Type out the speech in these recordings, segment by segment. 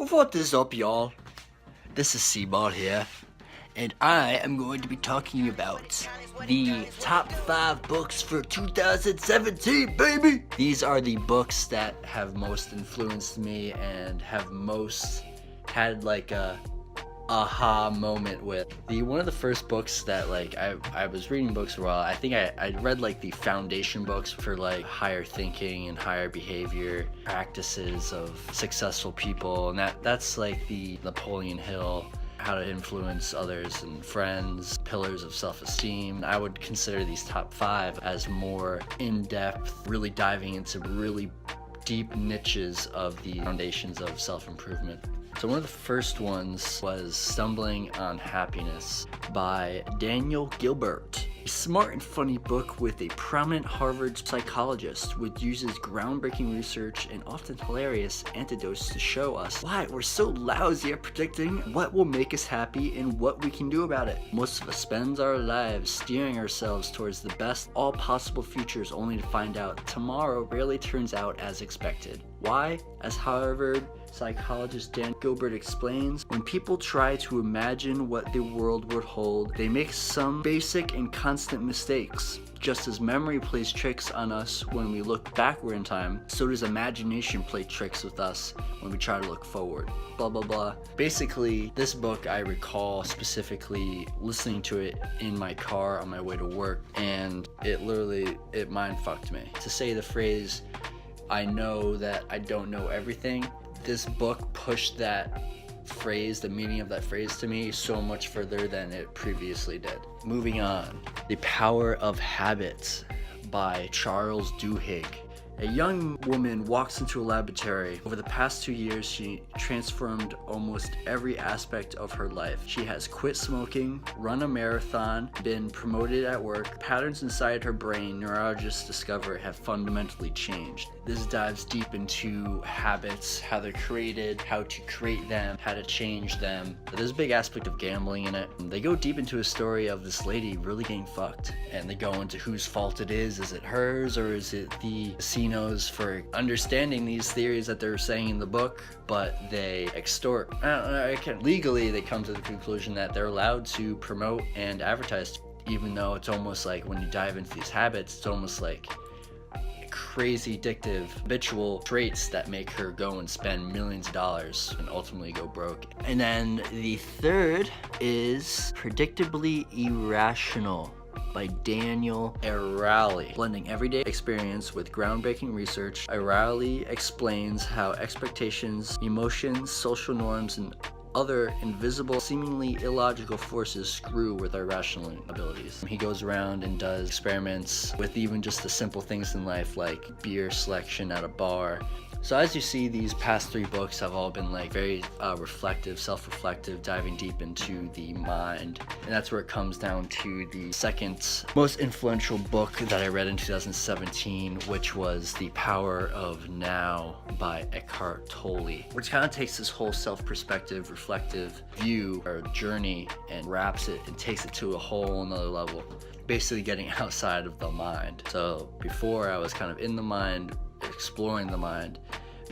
What is up, y'all? This is Cball here, and I am going to be talking about the top 5 books for 2017, baby! These are the books that have most influenced me and have most had like a aha moment with. One of the first books that I was reading books for a while. I think I read like the foundation books for like higher thinking and higher behavior practices of successful people, and that's like the Napoleon Hill, how to influence others and friends, pillars of self-esteem. I would consider these top 5 as more in-depth, really diving into really deep niches of the foundations of self-improvement. So one of the first ones was Stumbling on Happiness by Daniel Gilbert. A smart and funny book with a prominent Harvard psychologist, which uses groundbreaking research and often hilarious anecdotes to show us why we're so lousy at predicting what will make us happy and what we can do about it. Most of us spend our lives steering ourselves towards the best all possible futures, only to find out tomorrow rarely turns out as expected. Why? As Harvard psychologist Dan Gilbert explains, when people try to imagine what the world would hold, they make some basic and constant mistakes. Just as memory plays tricks on us when we look backward in time, so does imagination play tricks with us when we try to look forward. Blah blah blah. Basically, this book I recall specifically listening to it in my car on my way to work, and it mind fucked me. To say the phrase, "I know that I don't know everything," this book pushed that phrase, the meaning of that phrase, to me so much further than it previously did. Moving on, The Power of Habit by Charles Duhigg. A young woman walks into a laboratory. Over the past 2 years, she transformed almost every aspect of her life. She has quit smoking, run a marathon, been promoted at work. Patterns inside her brain, neurologists discover, have fundamentally changed. This dives deep into habits, how they're created, how to create them, how to change them. There's a big aspect of gambling in it. They go deep into a story of this lady really getting fucked, and they go into whose fault it is. Is it hers, or is it the casinos for understanding these theories that they're saying in the book, but they extort? Legally, they come to the conclusion that they're allowed to promote and advertise, even though it's almost like when you dive into these habits, it's almost like crazy addictive habitual traits that make her go and spend millions of dollars and ultimately go broke. And then the third is Predictably Irrational by Daniel Ariely. Blending everyday experience with groundbreaking research, Ariely explains how expectations, emotions, social norms, and other invisible, seemingly illogical forces screw with our rational abilities. He goes around and does experiments with even just the simple things in life, like beer selection at a bar. So as you see, these past 3 books have all been like very reflective, self-reflective, diving deep into the mind. And that's where it comes down to the second most influential book that I read in 2017, which was The Power of Now by Eckhart Tolle, which kind of takes this whole self-perspective, reflective view or journey and wraps it and takes it to a whole another level, basically getting outside of the mind. So before I was kind of in the mind, exploring the mind,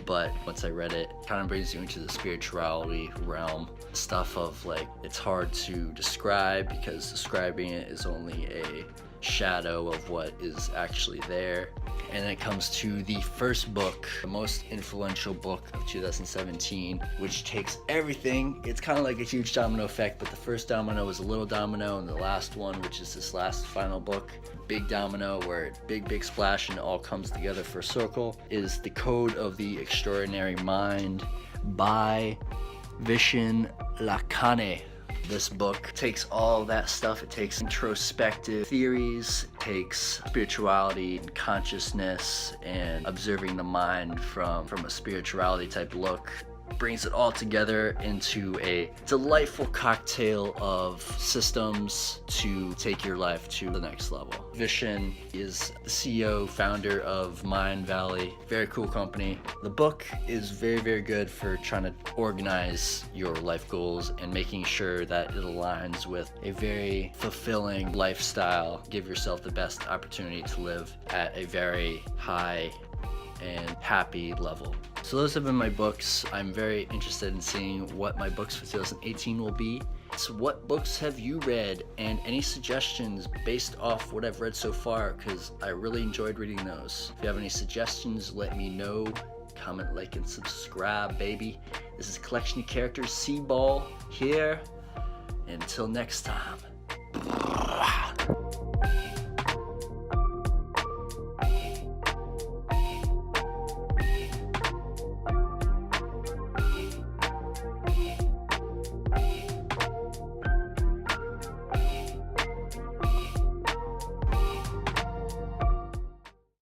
but once I read it, kind of brings you into the spirituality realm. Stuff of like, it's hard to describe because describing it is only a shadow of what is actually there. And then it comes to the first book, the most influential book of 2017, which takes everything. It's kind of like a huge domino effect, but the first domino was a little domino, and the last one, which is this last final book, big domino, where big splash and it all comes together for a circle, is The Code of the Extraordinary Mind by Vishen Lakhani. This book takes all that stuff. It takes introspective theories, takes spirituality and consciousness and observing the mind from a spirituality type look, brings it all together into a delightful cocktail of systems to take your life to the next level. Vishen is the CEO, founder of Mind Valley. Very cool company. The book is very good for trying to organize your life goals and making sure that it aligns with a very fulfilling lifestyle. Give yourself the best opportunity to live at a very high and happy level. So those have been my books. I'm very interested in seeing what my books for 2018 will be. So what books have you read, and any suggestions based off what I've read so far, because I really enjoyed reading those. If you have any suggestions, let me know. Comment, like, and subscribe, baby. This is Collection of Characters, Cball here. Until next time.